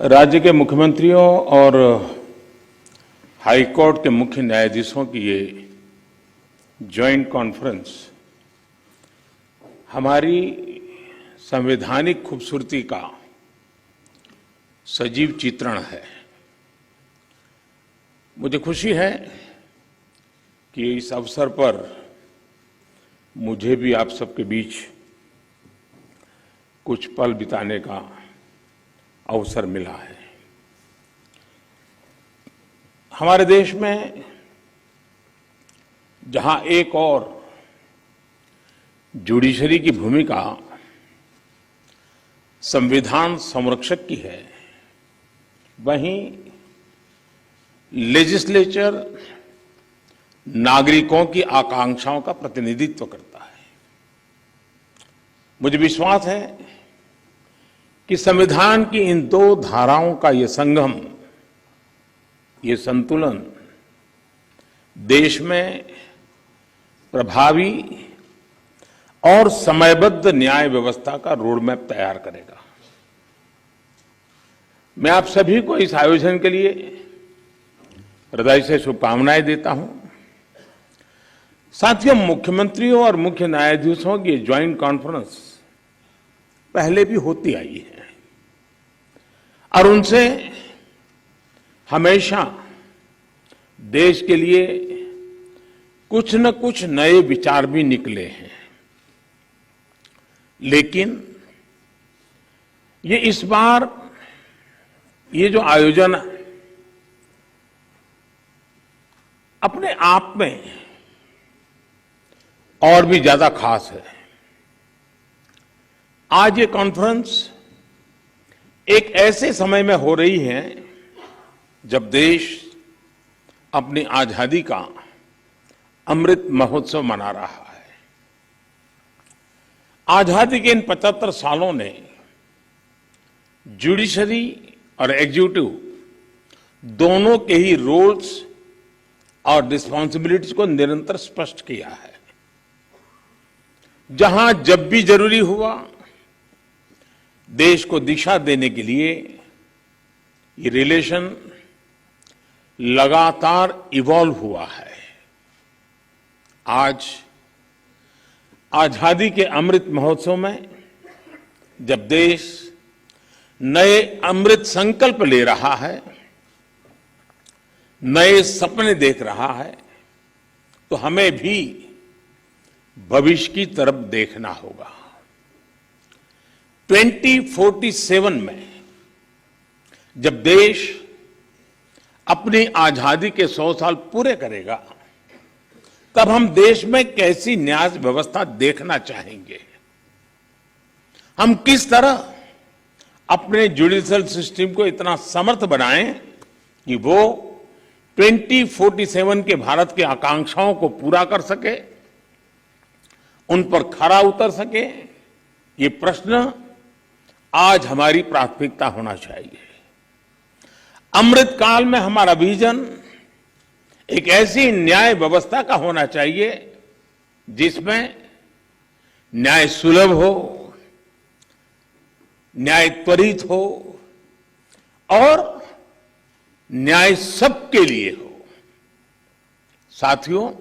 राज्य के मुख्यमंत्रियों और हाईकोर्ट के मुख्य न्यायाधीशों की ये जॉइंट कॉन्फ्रेंस हमारी संवैधानिक खूबसूरती का सजीव चित्रण है। मुझे खुशी है कि इस अवसर पर मुझे भी आप सबके बीच कुछ पल बिताने का अवसर मिला है। हमारे देश में जहां एक और जुडिशरी की भूमिका संविधान संरक्षक की है, वहीं लेजिस्लेचर नागरिकों की आकांक्षाओं का प्रतिनिधित्व करता है। मुझे विश्वास है कि संविधान की इन दो धाराओं का ये संगम, ये संतुलन देश में प्रभावी और समयबद्ध न्याय व्यवस्था का रोडमैप तैयार करेगा। मैं आप सभी को इस आयोजन के लिए हृदय से शुभकामनाएं देता हूं। साथियों, मुख्यमंत्रियों और मुख्य न्यायाधीशों की ज्वाइंट कॉन्फ्रेंस पहले भी होती आई है और उनसे हमेशा देश के लिए कुछ न कुछ नए विचार भी निकले हैं। लेकिन ये इस बार ये जो आयोजन अपने आप में और भी ज्यादा खास है। आज ये कॉन्फ्रेंस एक ऐसे समय में हो रही है जब देश अपनी आजादी का अमृत महोत्सव मना रहा है। आजादी के इन 75 सालों ने जुडिशरी और एग्जीक्यूटिव दोनों के ही रोल्स और रिस्पांसिबिलिटीज को निरंतर स्पष्ट किया है। जहां जब भी जरूरी हुआ, देश को दिशा देने के लिए ये रिलेशन लगातार इवॉल्व हुआ है। आज आजादी के अमृत महोत्सव में जब देश नए अमृत संकल्प ले रहा है, नए सपने देख रहा है, तो हमें भी भविष्य की तरफ देखना होगा। 2047 में जब देश अपनी आजादी के 100 साल पूरे करेगा, तब हम देश में कैसी न्याय व्यवस्था देखना चाहेंगे। हम किस तरह अपने जुडिशियल सिस्टम को इतना समर्थ बनाएं कि वो 2047 के भारत की आकांक्षाओं को पूरा कर सके, उन पर खरा उतर सके। ये प्रश्न आज हमारी प्राथमिकता होना चाहिए। अमृत काल में हमारा विजन एक ऐसी न्याय व्यवस्था का होना चाहिए जिसमें न्याय सुलभ हो, न्याय त्वरित हो और न्याय सबके लिए हो। साथियों,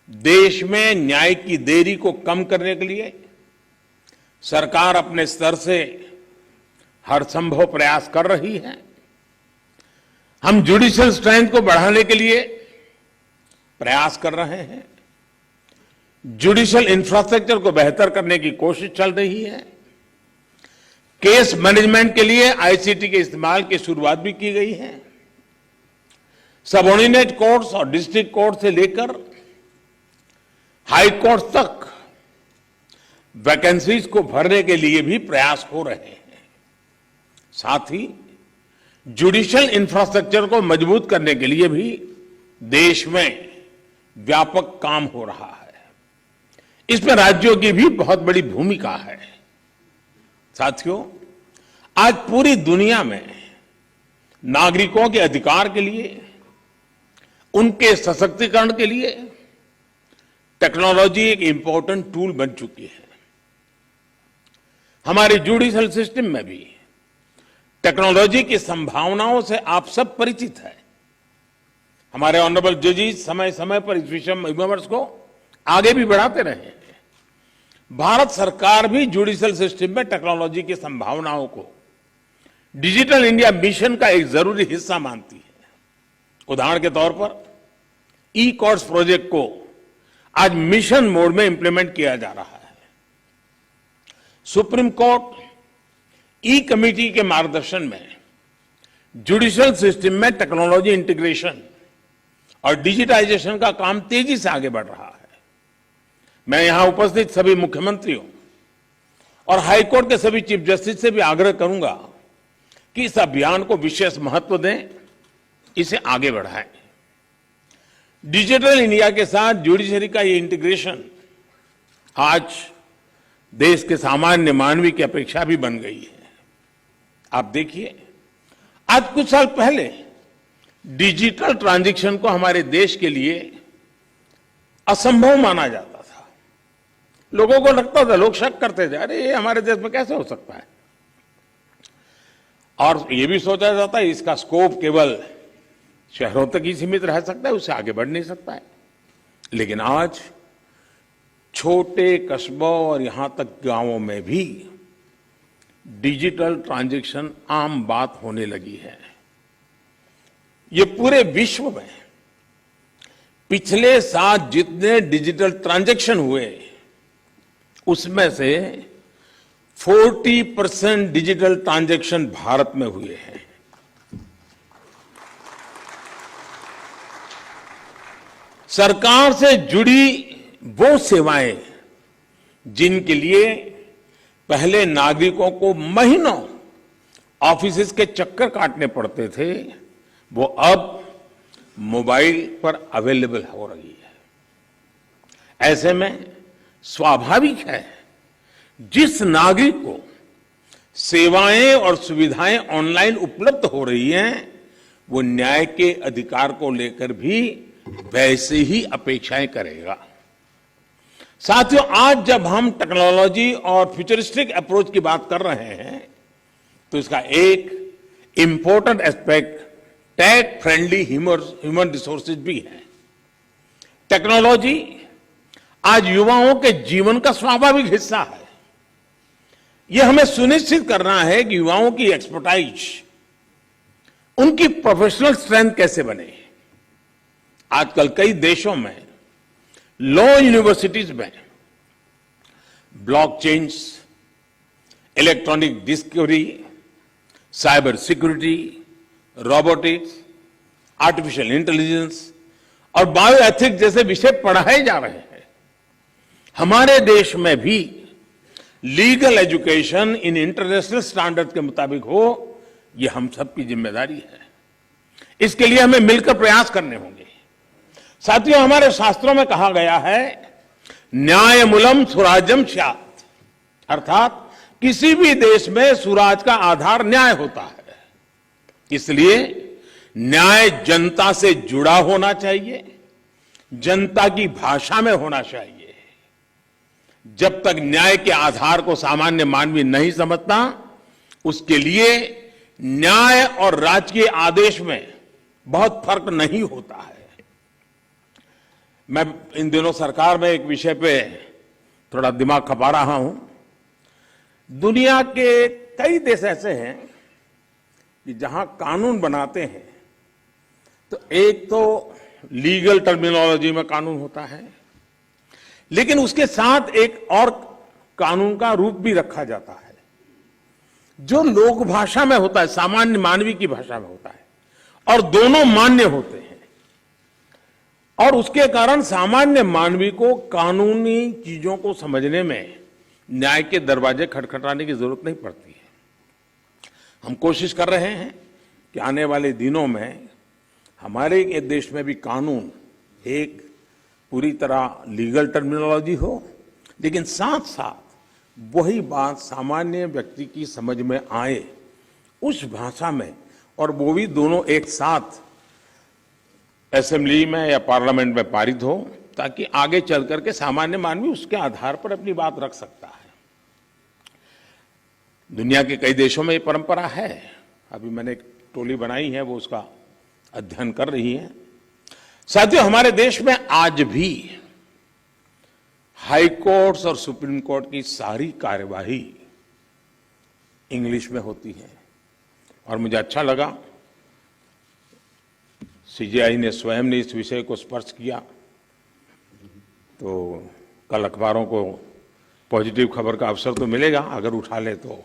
देश में न्याय की देरी को कम करने के लिए सरकार अपने स्तर से हर संभव प्रयास कर रही है। हम जुडिशियल स्ट्रेंथ को बढ़ाने के लिए प्रयास कर रहे हैं। जुडिशियल इंफ्रास्ट्रक्चर को बेहतर करने की कोशिश चल रही है। केस मैनेजमेंट के लिए आईसीटी के इस्तेमाल की शुरुआत भी की गई है। सबऑर्डिनेट कोर्ट्स और डिस्ट्रिक्ट कोर्ट से लेकर हाई कोर्ट तक वैकेंसीज को भरने के लिए भी प्रयास हो रहे हैं। साथ ही जुडिशियल इंफ्रास्ट्रक्चर को मजबूत करने के लिए भी देश में व्यापक काम हो रहा है। इसमें राज्यों की भी बहुत बड़ी भूमिका है। साथियों, आज पूरी दुनिया में नागरिकों के अधिकार के लिए, उनके सशक्तिकरण के लिए टेक्नोलॉजी एक इंपॉर्टेंट टूल बन चुकी है। हमारे जुडिशियल सिस्टम में भी टेक्नोलॉजी की संभावनाओं से आप सब परिचित हैं। हमारे ऑनरेबल जजेस समय समय पर इस विमर्श को आगे भी बढ़ाते रहे हैं। भारत सरकार भी जुडिशियल सिस्टम में टेक्नोलॉजी की संभावनाओं को डिजिटल इंडिया मिशन का एक जरूरी हिस्सा मानती है। उदाहरण के तौर पर ई कोर्ट्स प्रोजेक्ट को आज मिशन मोड में इंप्लीमेंट किया जा रहा है। सुप्रीम कोर्ट ई कमेटी के मार्गदर्शन में जुडिशियल सिस्टम में टेक्नोलॉजी इंटीग्रेशन और डिजिटाइजेशन का काम तेजी से आगे बढ़ रहा है। मैं यहां उपस्थित सभी मुख्यमंत्रियों और हाईकोर्ट के सभी चीफ जस्टिस से भी आग्रह करूंगा कि इस अभियान को विशेष महत्व दें, इसे आगे बढ़ाएं। डिजिटल इंडिया के साथ जुडिशरी का ये इंटीग्रेशन आज देश के सामान्य मानवी की अपेक्षा भी बन गई है। आप देखिए, आज कुछ साल पहले डिजिटल ट्रांजैक्शन को हमारे देश के लिए असंभव माना जाता था। लोगों को लगता था, लोग शक करते थे, अरे ये हमारे देश में कैसे हो सकता है। और ये भी सोचा जाता है इसका स्कोप केवल शहरों तक ही सीमित रह सकता है, उससे आगे बढ़ नहीं सकता है। लेकिन आज छोटे कस्बों और यहां तक गांवों में भी डिजिटल ट्रांजैक्शन आम बात होने लगी है। ये पूरे विश्व में पिछले साल जितने डिजिटल ट्रांजैक्शन हुए उसमें से 40% डिजिटल ट्रांजैक्शन भारत में हुए हैं। सरकार से जुड़ी वो सेवाएं जिनके लिए पहले नागरिकों को महीनों ऑफिसेज के चक्कर काटने पड़ते थे, वो अब मोबाइल पर अवेलेबल हो रही है। ऐसे में स्वाभाविक है जिस नागरिक को सेवाएं और सुविधाएं ऑनलाइन उपलब्ध हो रही हैं, वो न्याय के अधिकार को लेकर भी वैसे ही अपेक्षाएं करेगा। साथियों, आज जब हम टेक्नोलॉजी और फ्यूचरिस्टिक अप्रोच की बात कर रहे हैं तो इसका एक important aspect tech friendly human resources भी है। टेक्नोलॉजी आज युवाओं के जीवन का स्वाभाविक हिस्सा है। यह हमें सुनिश्चित करना है कि युवाओं की एक्सपर्टाइज, उनकी प्रोफेशनल स्ट्रेंथ कैसे बने। आजकल कई देशों में लॉ यूनिवर्सिटीज में blockchains, electronic discovery, cyber security, robotics, artificial intelligence और बायोएथिक्स जैसे विषय पढ़ाए जा रहे हैं। हमारे देश में भी legal education in international standard के मुताबिक हो, यह हम सबकी जिम्मेदारी है। इसके लिए हमें मिलकर प्रयास करने होंगे। साथियों, हमारे शास्त्रों में कहा गया है, न्यायमूलम सुराज्यम स्यात्, अर्थात किसी भी देश में सुराज का आधार न्याय होता है। इसलिए न्याय जनता से जुड़ा होना चाहिए, जनता की भाषा में होना चाहिए। जब तक न्याय के आधार को सामान्य मानवी नहीं समझता, उसके लिए न्याय और राजकीय आदेश में बहुत फर्क नहीं होता है। मैं इन दिनों सरकार में एक विषय पे थोड़ा दिमाग खपा रहा हूं। दुनिया के कई देश ऐसे हैं कि जहां कानून बनाते हैं तो एक तो लीगल टर्मिनोलॉजी में कानून होता है, लेकिन उसके साथ एक और कानून का रूप भी रखा जाता है जो लोक भाषा में होता है, सामान्य मानवी की भाषा में होता है, और दोनों मान्य होते हैं। और उसके कारण सामान्य मानवी को कानूनी चीजों को समझने में न्याय के दरवाजे खटखटाने की जरूरत नहीं पड़ती है। हम कोशिश कर रहे हैं कि आने वाले दिनों में हमारे देश में भी कानून एक पूरी तरह लीगल टर्मिनोलॉजी हो, लेकिन साथ साथ वही बात सामान्य व्यक्ति की समझ में आए उस भाषा में, और वो भी दोनों एक साथ असेंबली में या पार्लियामेंट में पारित हो, ताकि आगे चल करके सामान्य मानवी उसके आधार पर अपनी बात रख सकता है। दुनिया के कई देशों में ये परंपरा है। अभी मैंने एक टोली बनाई है, वो उसका अध्ययन कर रही है। साथियों, हमारे देश में आज भी हाई कोर्ट्स और सुप्रीम कोर्ट की सारी कार्यवाही इंग्लिश में होती है और मुझे अच्छा लगा सीजेआई ने स्वयं ने इस विषय को स्पर्श किया। तो कल अखबारों को पॉजिटिव खबर का अवसर तो मिलेगा अगर उठा ले तो।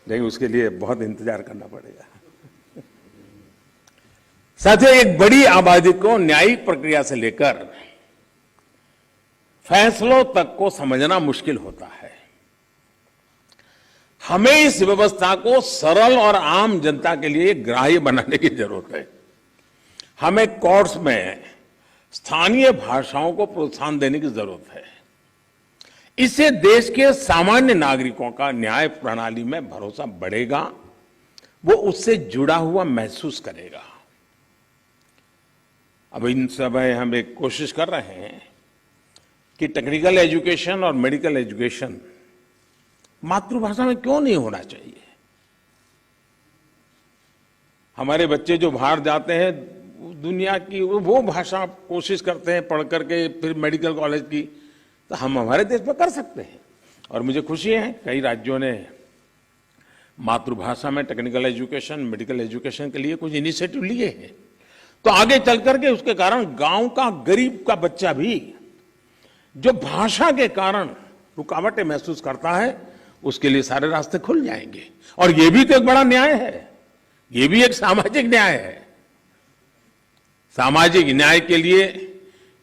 लेकिन उसके लिए बहुत इंतजार करना पड़ेगा। साथियों, एक बड़ी आबादी को न्यायिक प्रक्रिया से लेकर फैसलों तक को समझना मुश्किल होता है। हमें इस व्यवस्था को सरल और आम जनता के लिए ग्राह्य बनाने की जरूरत है। हमें कोर्ट्स में स्थानीय भाषाओं को प्रोत्साहन देने की जरूरत है। इससे देश के सामान्य नागरिकों का न्याय प्रणाली में भरोसा बढ़ेगा, वो उससे जुड़ा हुआ महसूस करेगा। अब इन समय हम एक कोशिश कर रहे हैं कि टेक्निकल एजुकेशन और मेडिकल एजुकेशन मातृभाषा में क्यों नहीं होना चाहिए। हमारे बच्चे जो बाहर जाते हैं दुनिया की वो भाषा कोशिश करते हैं पढ़ करके फिर मेडिकल कॉलेज की, तो हम हमारे देश में कर सकते हैं। और मुझे खुशी है कई राज्यों ने मातृभाषा में टेक्निकल एजुकेशन, मेडिकल एजुकेशन के लिए कुछ इनिशिएटिव लिए हैं। तो आगे चल करके उसके कारण गांव का गरीब का बच्चा भी जो भाषा के कारण रुकावटें महसूस करता है, उसके लिए सारे रास्ते खुल जाएंगे। और ये भी तो एक बड़ा न्याय है, ये भी एक सामाजिक न्याय है। सामाजिक न्याय के लिए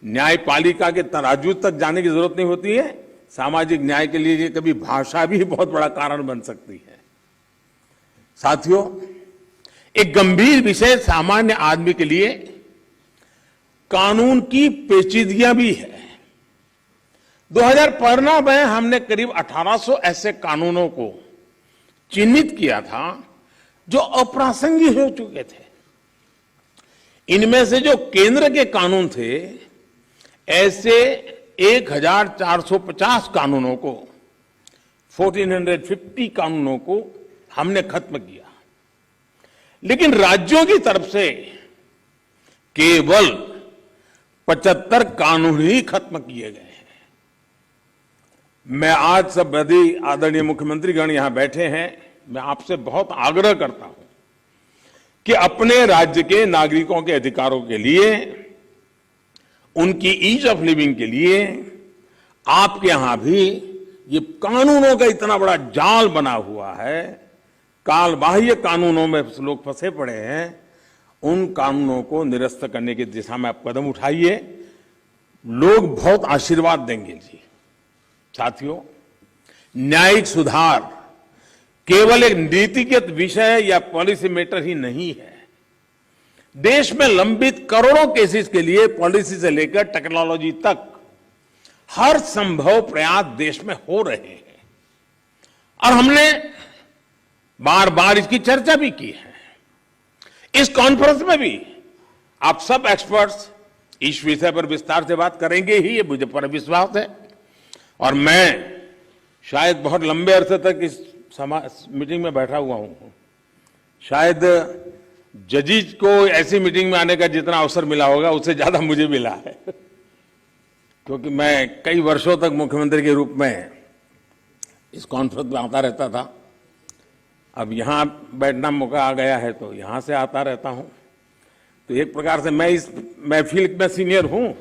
न्यायपालिका के तराजू तक जाने की जरूरत नहीं होती है। सामाजिक न्याय के लिए कभी भाषा भी बहुत बड़ा कारण बन सकती है। साथियों, एक गंभीर विषय सामान्य आदमी के लिए कानून की पेचीदगियां भी है। 2015 में हमने करीब 1800 ऐसे कानूनों को चिन्हित किया था जो अप्रासंगिक हो चुके थे। इनमें से जो केंद्र के कानून थे, ऐसे 1450 कानूनों को, 1450 कानूनों को हमने खत्म किया। लेकिन राज्यों की तरफ से केवल 75 कानून ही खत्म किए गए हैं। मैं आज सब बड़ी आदरणीय मुख्यमंत्रीगण यहां बैठे हैं, मैं आपसे बहुत आग्रह करता हूं कि अपने राज्य के नागरिकों के अधिकारों के लिए, उनकी ईज ऑफ लिविंग के लिए आपके यहां भी ये कानूनों का इतना बड़ा जाल बना हुआ है, काल बाह्य कानूनों में लोग फंसे पड़े हैं, उन कानूनों को निरस्त करने की दिशा में आप कदम उठाइए। लोग बहुत आशीर्वाद देंगे जी। साथियों, न्यायिक सुधार केवल एक नीतिगत विषय या पॉलिसी मैटर ही नहीं है। देश में लंबित करोड़ों केसेस के लिए पॉलिसी से लेकर टेक्नोलॉजी तक हर संभव प्रयास देश में हो रहे हैं और हमने बार बार इसकी चर्चा भी की है। इस कॉन्फ्रेंस में भी आप सब एक्सपर्ट्स इस विषय पर विस्तार से बात करेंगे ही, ये मुझे पर विश्वास है। और मैं शायद बहुत लंबे अरसे तक इस मीटिंग में बैठा हुआ हूं। शायद जजेस को ऐसी मीटिंग में आने का जितना अवसर मिला होगा उससे ज्यादा मुझे मिला है, क्योंकि मैं कई वर्षों तक मुख्यमंत्री के रूप में इस कॉन्फ्रेंस में आता रहता था। अब यहां बैठना मौका आ गया है तो यहां से आता रहता हूं। तो एक प्रकार से मैं इस महफिल में सीनियर हूं।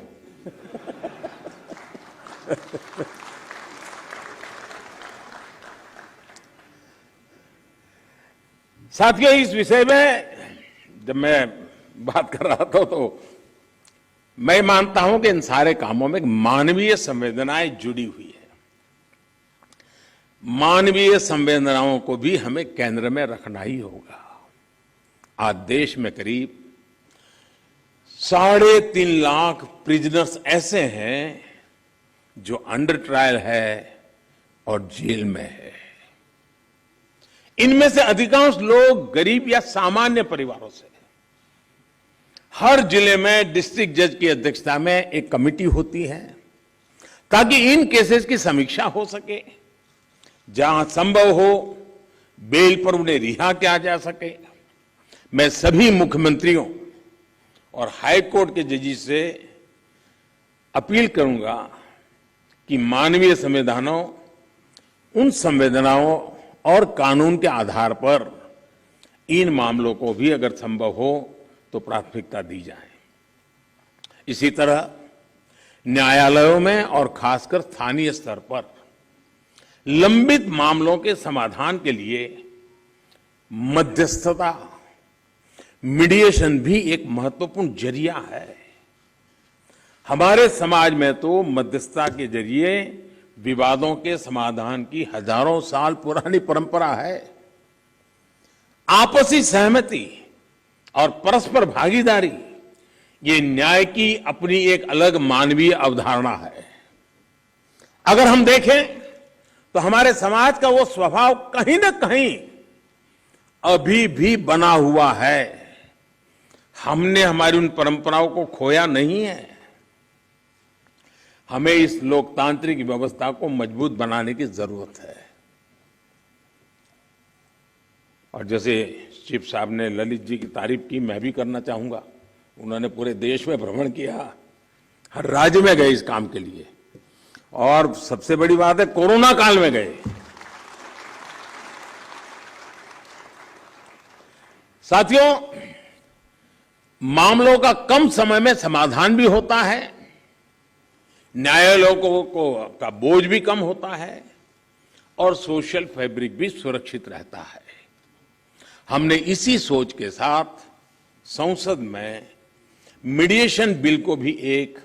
साथियों, इस विषय में जब मैं बात कर रहा था तो मैं मानता हूं कि इन सारे कामों में मानवीय संवेदनाएं जुड़ी हुई है। मानवीय संवेदनाओं को भी हमें केंद्र में रखना ही होगा। आज देश में करीब 3.5 लाख प्रिजनर्स ऐसे हैं जो अंडर ट्रायल है और जेल में है। इनमें से अधिकांश लोग गरीब या सामान्य परिवारों से। हर जिले में डिस्ट्रिक्ट जज की अध्यक्षता में एक कमेटी होती है। ताकि इन केसेस की समीक्षा हो सके, जहां संभव हो बेल पर उन्हें रिहा किया जा सके। मैं सभी मुख्यमंत्रियों और हाई कोर्ट के जजेस से अपील करूंगा कि मानवीय संवेदनाओं, उन संवेदनाओं और कानून के आधार पर इन मामलों को भी अगर संभव हो तो प्राथमिकता दी जाए। इसी तरह न्यायालयों में और खासकर स्थानीय स्तर पर लंबित मामलों के समाधान के लिए मध्यस्थता, मीडिएशन भी एक महत्वपूर्ण जरिया है। हमारे समाज में तो मध्यस्थता के जरिए विवादों के समाधान की हजारों साल पुरानी परंपरा है। आपसी सहमति और परस्पर भागीदारी, ये न्याय की अपनी एक अलग मानवीय अवधारणा है। अगर हम देखें तो हमारे समाज का वो स्वभाव कहीं ना कहीं अभी भी बना हुआ है। हमने हमारी उन परंपराओं को खोया नहीं है। हमें इस लोकतांत्रिक व्यवस्था को मजबूत बनाने की जरूरत है। और जैसे चीफ साहब ने ललित जी की तारीफ की, मैं भी करना चाहूंगा। उन्होंने पूरे देश में भ्रमण किया, हर राज्य में गए इस काम के लिए, और सबसे बड़ी बात है कोरोना काल में गए। साथियों, मामलों का कम समय में समाधान भी होता है, न्यायालयों को का बोझ भी कम होता है और सोशल फैब्रिक भी सुरक्षित रहता है। हमने इसी सोच के साथ संसद में मीडिएशन बिल को भी एक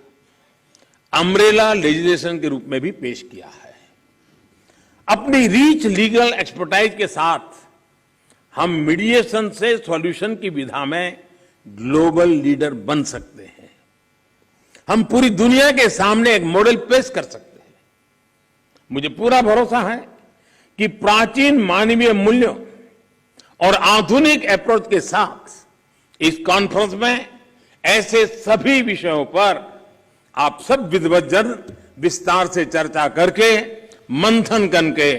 अम्ब्रेला लेजिस्लेशन के रूप में भी पेश किया है। अपनी रीच लीगल एक्सपर्टाइज के साथ हम मीडिएशन से सॉल्यूशन की विधा में ग्लोबल लीडर बन सकते हैं। हम पूरी दुनिया के सामने एक मॉडल पेश कर सकते हैं। मुझे पूरा भरोसा है कि प्राचीन मानवीय मूल्यों और आधुनिक अप्रोच के साथ इस कॉन्फ्रेंस में ऐसे सभी विषयों पर आप सब विद्वज्जन विस्तार से चर्चा करके, मंथन करके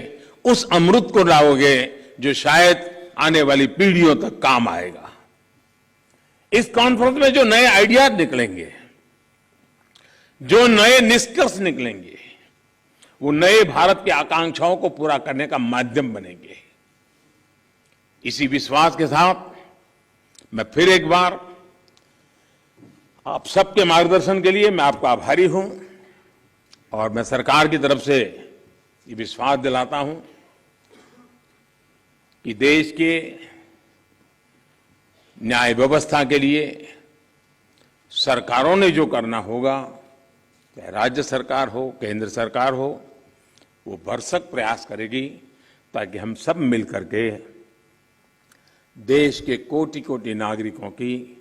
उस अमृत को लाओगे जो शायद आने वाली पीढ़ियों तक काम आएगा। इस कॉन्फ्रेंस में जो नए आइडियाज निकलेंगे, जो नए निष्कर्ष निकलेंगे, वो नए भारत की आकांक्षाओं को पूरा करने का माध्यम बनेंगे। इसी विश्वास के साथ मैं फिर एक बार आप सबके मार्गदर्शन के लिए मैं आपका आभारी हूं, और मैं सरकार की तरफ से ये विश्वास दिलाता हूं कि देश के न्याय व्यवस्था के लिए सरकारों ने जो करना होगा, चाहे राज्य सरकार हो, केंद्र सरकार हो, वो भरसक प्रयास करेगी ताकि हम सब मिलकर के देश के कोटि कोटि नागरिकों की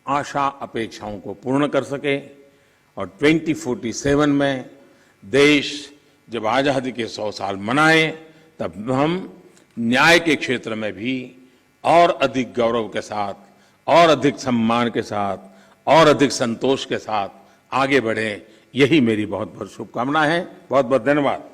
आशा अपेक्षाओं को पूर्ण कर सके। और 2047 में देश जब आजादी के 100 साल मनाए, तब हम न्याय के क्षेत्र में भी और अधिक गौरव के साथ, और अधिक सम्मान के साथ, और अधिक संतोष के साथ आगे बढ़े। यही मेरी बहुत बहुत शुभकामना है। बहुत बहुत धन्यवाद।